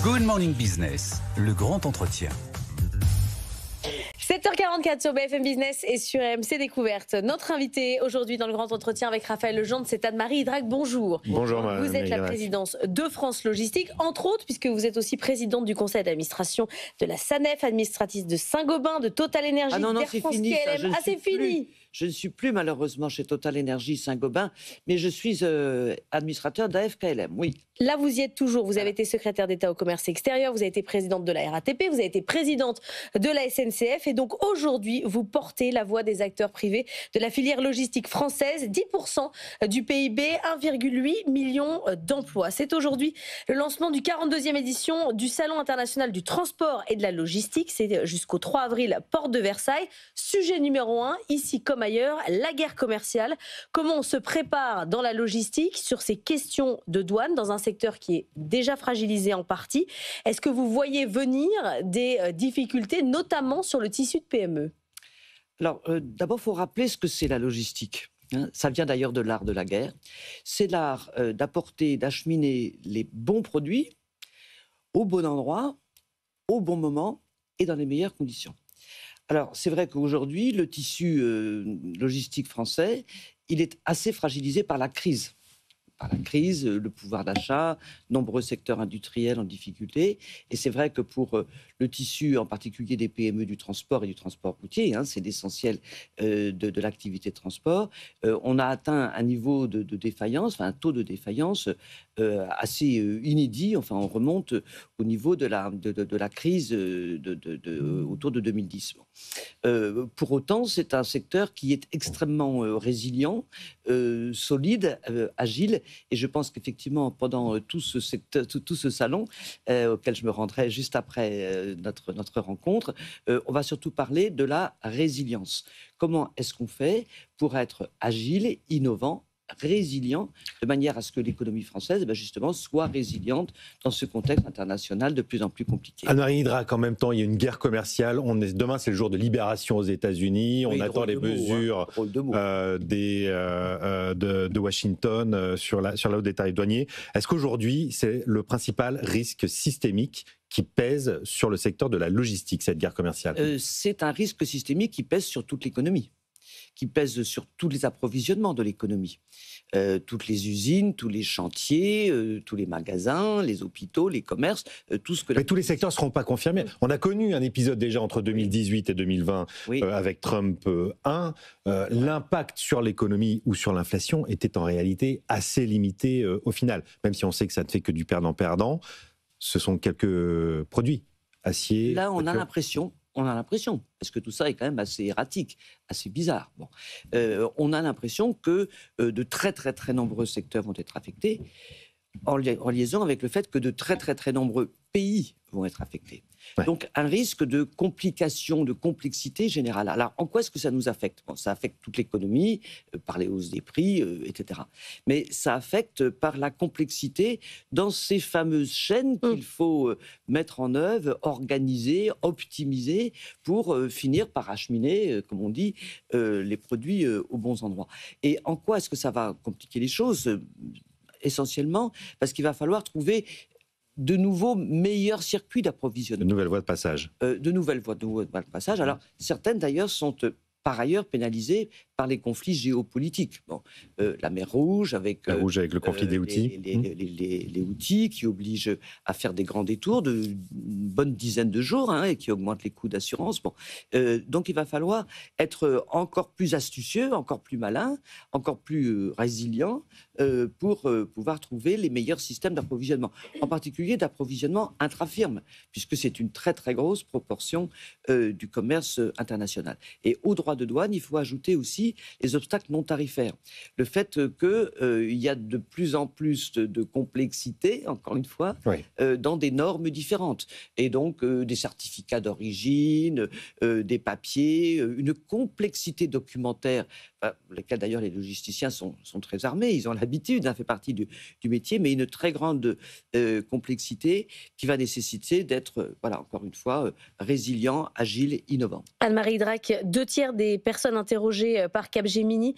Good Morning Business, le grand entretien. 7h44 sur BFM Business et sur RMC Découverte. Notre invité aujourd'hui dans le grand entretien avec Raphaël Legendre, c'est Anne-Marie Idrac. Bonjour. Bonjour. Vous êtes la présidente de France Logistique, entre autres, puisque vous êtes aussi présidente du conseil d'administration de la SANEF, administratrice de Saint-Gobain, de Total Énergie, d'Air France KLM. Ah, c'est fini. Je ne suis plus malheureusement chez Total Énergie Saint-Gobain, mais je suis administrateur d'AFKLM, oui. Là, vous y êtes toujours. Vous avez été secrétaire d'État au commerce extérieur, vous avez été présidente de la RATP, vous avez été présidente de la SNCF. Et donc aujourd'hui, vous portez la voix des acteurs privés de la filière logistique française. 10% du PIB, 1,8 million d'emplois. C'est aujourd'hui le lancement du 42e édition du Salon international du transport et de la logistique. C'est jusqu'au 3 avril, porte de Versailles. Sujet numéro 1, ici comme ailleurs, la guerre commerciale. Comment on se prépare dans la logistique sur ces questions de douane dans un secteur qui est déjà fragilisé en partie. Est-ce que vous voyez venir des difficultés, notamment sur le tissu de PME ? Alors, d'abord, il faut rappeler ce que c'est la logistique. Ça vient d'ailleurs de l'art de la guerre. C'est l'art d'apporter, d'acheminer les bons produits au bon endroit, au bon moment et dans les meilleures conditions. Alors, c'est vrai qu'aujourd'hui, le tissu logistique français, il est assez fragilisé par la crise. Le pouvoir d'achat, nombreux secteurs industriels en difficulté. Et c'est vrai que pour le tissu, en particulier des PME du transport et du transport routier, c'est l'essentiel de l'activité de transport, on a atteint un niveau de défaillance, un taux de défaillance assez inédit. Enfin, on remonte au niveau de la crise autour de 2010. Pour autant, c'est un secteur qui est extrêmement résilient, solide, agile. Et je pense qu'effectivement, pendant tout ce salon, auquel je me rendrai juste après notre rencontre, on va surtout parler de la résilience. Comment est-ce qu'on fait pour être agile, innovant, résilient, de manière à ce que l'économie française, justement, soit résiliente dans ce contexte international de plus en plus compliqué. Anne-Marie Idrac, en même temps, il y a une guerre commerciale. Demain, c'est le jour de libération aux États-Unis. On attend les mesures de Washington sur la hausse des tarifs douaniers. Est-ce qu'aujourd'hui, c'est le principal risque systémique qui pèse sur le secteur de la logistique, cette guerre commerciale ? C'est un risque systémique qui pèse sur toute l'économie, qui pèse sur tous les approvisionnements de l'économie. Toutes les usines, tous les chantiers, tous les magasins, les hôpitaux, les commerces, tout ce que... Mais tous les secteurs ne seront pas confirmés. On a connu un épisode déjà entre 2018 et 2020 avec Trump 1. L'impact sur l'économie ou sur l'inflation était en réalité assez limité au final. Même si on sait que ça ne fait que du perdant-perdant, ce sont quelques produits. Acier... Là, on a l'impression, parce que tout ça est quand même assez erratique, assez bizarre. On a l'impression que de très très très nombreux secteurs vont être affectés, en liaison avec le fait que de très très très nombreux pays vont être affectés. Ouais. Donc un risque de complication, de complexité générale. Alors en quoi est-ce que ça nous affecte ? Ça affecte toute l'économie, par les hausses des prix, etc. Mais ça affecte par la complexité dans ces fameuses chaînes qu'il faut mettre en œuvre, organiser, optimiser pour finir par acheminer, comme on dit, les produits aux bons endroits. Et en quoi est-ce que ça va compliquer les choses ? Essentiellement parce qu'il va falloir trouver de nouveaux meilleurs circuits d'approvisionnement. De nouvelles voies de passage. De nouvelles voies de passage. Alors, certaines d'ailleurs sont par ailleurs pénalisées par les conflits géopolitiques. La mer Rouge avec le conflit des Houthis. Les Houthis qui obligent à faire des grands détours d'une bonne dizaine de jours et qui augmentent les coûts d'assurance. Donc il va falloir être encore plus astucieux, encore plus malin, encore plus résilient pour pouvoir trouver les meilleurs systèmes d'approvisionnement. En particulier d'approvisionnement intra-firme, puisque c'est une très très grosse proportion du commerce international. Et au droit de douane, il faut ajouter aussi les obstacles non tarifaires. Le fait qu'il y a de plus en plus de complexité, encore une fois, dans des normes différentes. Et donc des certificats d'origine, des papiers, une complexité documentaire, lesquels d'ailleurs les logisticiens sont très armés, ils ont l'habitude, ça fait partie du métier, mais une très grande complexité qui va nécessiter d'être, encore une fois, résilient, agile, innovant. Anne-Marie Idrac, 2 tiers des personnes interrogées part, Capgemini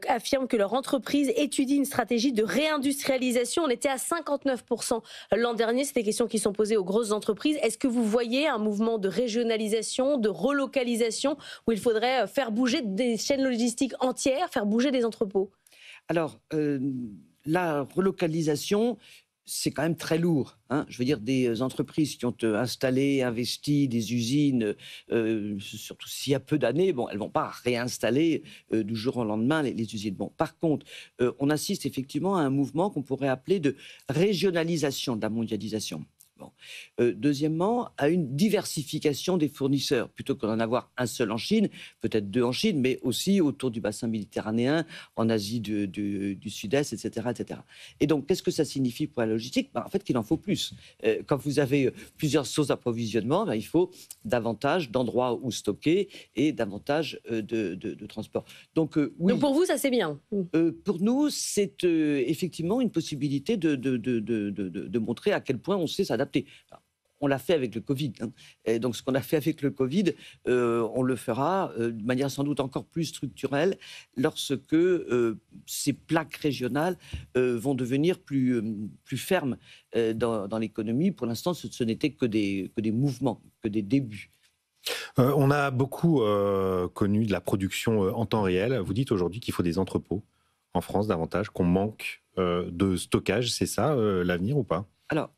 affirme que leur entreprise étudie une stratégie de réindustrialisation. On était à 59% l'an dernier. C'est des questions qui sont posées aux grosses entreprises. Est-ce que vous voyez un mouvement de régionalisation, de relocalisation, où il faudrait faire bouger des chaînes logistiques entières, faire bouger des entrepôts? Alors, la relocalisation, c'est quand même très lourd. Je veux dire, des entreprises qui ont installé, investi des usines, surtout s'il y a peu d'années, elles ne vont pas réinstaller du jour au lendemain les usines. Par contre, on assiste effectivement à un mouvement qu'on pourrait appeler de régionalisation de la mondialisation. Deuxièmement, à une diversification des fournisseurs, plutôt que d'en avoir un seul en Chine, peut-être deux en Chine, mais aussi autour du bassin méditerranéen, en Asie du Sud-Est, etc., etc. Et donc, qu'est-ce que ça signifie pour la logistique? En fait, qu'il en faut plus. Quand vous avez plusieurs sources d'approvisionnement, il faut davantage d'endroits où stocker et davantage de transport. Donc, oui. Donc pour vous, ça c'est bien. Pour nous, c'est effectivement une possibilité de montrer à quel point on sait s'adapter. Alors, on l'a fait avec le Covid. Et donc, ce qu'on a fait avec le Covid, on le fera de manière sans doute encore plus structurelle lorsque ces plaques régionales vont devenir plus fermes dans l'économie. Pour l'instant, ce n'était que des mouvements, que des débuts. On a beaucoup connu de la production en temps réel. Vous dites aujourd'hui qu'il faut des entrepôts en France davantage, qu'on manque de stockage. C'est ça l'avenir ou pas? Alors,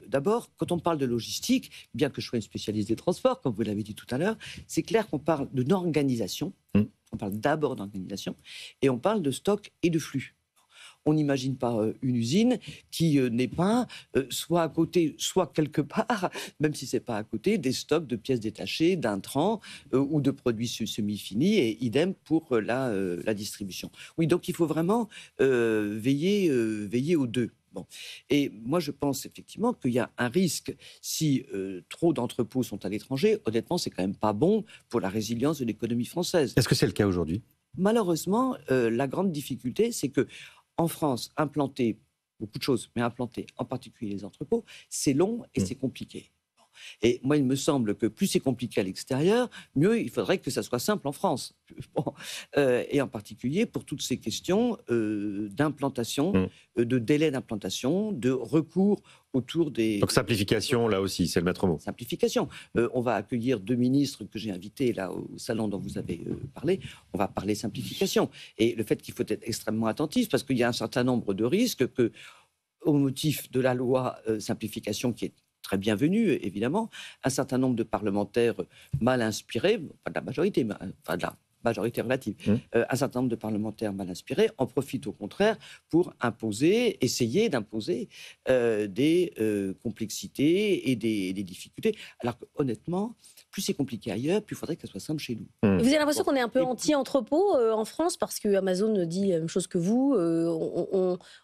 d'abord, quand on parle de logistique, bien que je sois une spécialiste des transports, comme vous l'avez dit tout à l'heure, c'est clair qu'on parle d'une organisation. On parle d'abord d'organisation et on parle de stock et de flux. On n'imagine pas une usine qui n'est pas soit à côté, soit quelque part, même si ce n'est pas à côté, des stocks de pièces détachées, d'intrants ou de produits semi-finis, et idem pour la distribution. Oui, donc il faut vraiment veiller aux deux. Et moi, je pense effectivement qu'il y a un risque si trop d'entrepôts sont à l'étranger. Honnêtement, c'est quand même pas bon pour la résilience de l'économie française. Est-ce que c'est le cas aujourd'hui? Malheureusement, la grande difficulté, c'est que en France, implanter beaucoup de choses, mais implanter en particulier les entrepôts, c'est long et c'est compliqué. Et moi, il me semble que plus c'est compliqué à l'extérieur, mieux il faudrait que ça soit simple en France. Et en particulier pour toutes ces questions d'implantation, de délai d'implantation, de recours autour des... Donc simplification, là aussi, c'est le maître mot. Simplification. On va accueillir 2 ministres que j'ai invités là au salon dont vous avez parlé. On va parler simplification. Et le fait qu'il faut être extrêmement attentif, parce qu'il y a un certain nombre de risques que, au motif de la loi simplification qui est très bienvenue, évidemment, un certain nombre de parlementaires mal inspirés, pas de la majorité, mais enfin de la majorité relative, un certain nombre de parlementaires mal inspirés en profitent au contraire pour essayer d'imposer des complexités et des difficultés. Alors que honnêtement, plus c'est compliqué ailleurs, plus il faudrait que ça soit simple chez nous. Vous avez l'impression qu'on est un peu anti-entrepôt en France, parce que Amazon dit la même chose que vous.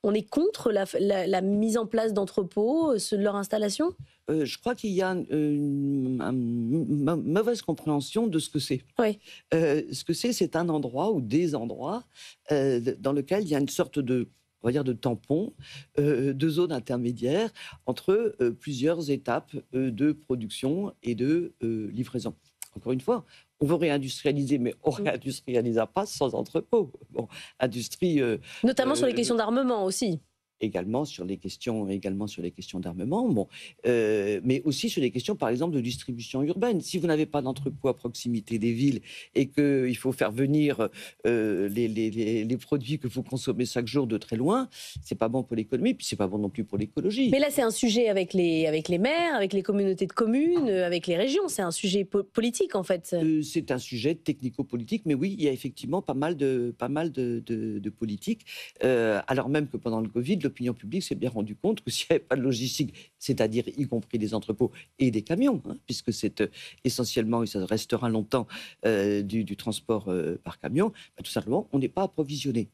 On est contre la mise en place d'entrepôts, leur installation? Je crois qu'il y a une mauvaise compréhension de ce que c'est. Oui. Ce que c'est un endroit ou des endroits dans lequel il y a une sorte de, on va dire, de tampon, de zone intermédiaire entre plusieurs étapes de production et de livraison. Encore une fois, on veut réindustrialiser, mais on ne réindustrialisera pas sans entrepôt. Industrie... Notamment sur les questions d'armement aussi. Également sur les questions d'armement, mais aussi sur les questions, par exemple, de distribution urbaine. Si vous n'avez pas d'entrepôt à proximité des villes et qu'il faut faire venir les produits que vous consommez chaque jour de très loin, c'est pas bon pour l'économie, puis c'est pas bon non plus pour l'écologie. Mais là, c'est un sujet avec les maires, avec les communautés de communes, avec les régions. C'est un sujet politique, en fait. C'est un sujet technico-politique, mais oui, il y a effectivement pas mal de politique. Alors même que pendant le Covid, l'opinion publique s'est bien rendu compte que s'il n'y avait pas de logistique, c'est-à-dire y compris des entrepôts et des camions, puisque c'est essentiellement, et ça restera longtemps, du transport par camion, tout simplement, on n'est pas approvisionné.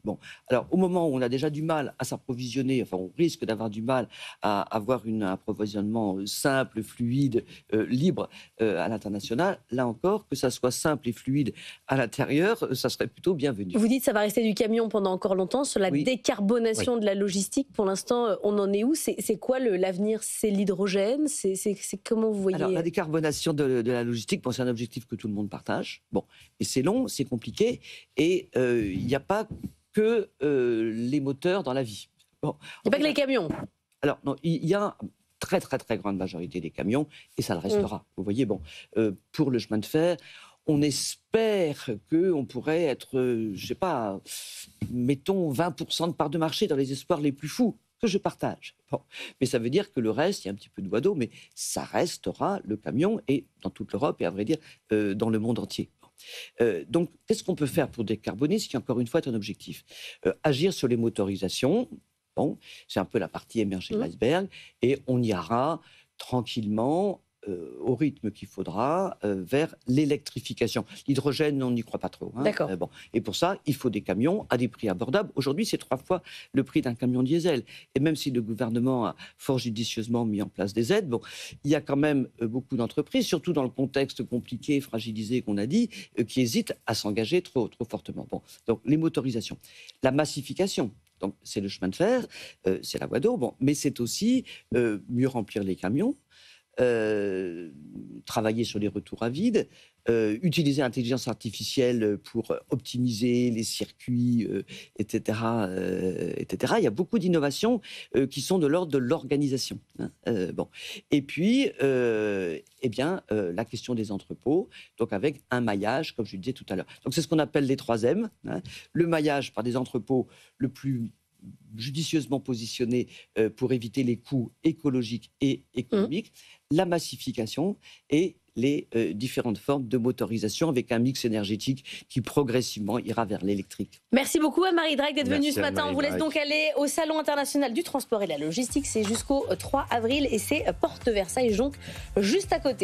Alors au moment où on a déjà du mal à s'approvisionner, enfin on risque d'avoir du mal à avoir un approvisionnement simple, fluide, libre à l'international, là encore, que ça soit simple et fluide à l'intérieur, ça serait plutôt bienvenu. Vous dites que ça va rester du camion pendant encore longtemps. Sur la décarbonation de la logistique, pour l'instant, on en est où? C'est quoi l'avenir? c'est l'hydrogène, c'est comment vous voyez? Alors, la décarbonation de la logistique, bon, c'est un objectif que tout le monde partage. Bon, et c'est long, c'est compliqué, et il n'y a pas que les moteurs dans la vie. Bon, il n'y a pas que les camions. Alors, non, il y a très, très, très grande majorité des camions, et ça le restera. Vous voyez, bon, pour le chemin de fer, on espère qu'on pourrait être, je ne sais pas, mettons 20% de part de marché dans les espoirs les plus fous, que je partage. Bon. Mais ça veut dire que le reste, il y a un petit peu de d'eau, mais ça restera le camion, et dans toute l'Europe, et à vrai dire, dans le monde entier. Donc, qu'est-ce qu'on peut faire pour décarboner, ce qui, encore une fois, est un objectif? Agir sur les motorisations, bon, c'est un peu la partie émergée de l'iceberg, et on ira tranquillement, au rythme qu'il faudra, vers l'électrification. L'hydrogène, on n'y croit pas trop. Hein. D'accord. Bon. Et pour ça, il faut des camions à des prix abordables. Aujourd'hui, c'est 3 fois le prix d'un camion diesel. Et même si le gouvernement a fort judicieusement mis en place des aides, bon, il y a quand même beaucoup d'entreprises, surtout dans le contexte compliqué, fragilisé qu'on a dit, qui hésitent à s'engager trop fortement. Bon. Donc, les motorisations. La massification. Donc, c'est le chemin de fer, c'est la voie d'eau, bon, mais c'est aussi mieux remplir les camions, travailler sur les retours à vide, utiliser l'intelligence artificielle pour optimiser les circuits, etc., etc. Il y a beaucoup d'innovations qui sont de l'ordre de l'organisation. Hein, bon. Et puis, la question des entrepôts, donc avec un maillage, comme je le disais tout à l'heure. Donc c'est ce qu'on appelle les 3 M. Hein, le maillage par des entrepôts le plus judicieusement positionnés pour éviter les coûts écologiques et économiques, la massification et les différentes formes de motorisation avec un mix énergétique qui progressivement ira vers l'électrique. Merci beaucoup Anne-Marie Drac d'être venue ce matin. Anne-Marie On vous laisse Drac. donc aller au Salon international du transport et de la logistique. C'est jusqu'au 3 avril et c'est Porte Versailles, donc juste à côté.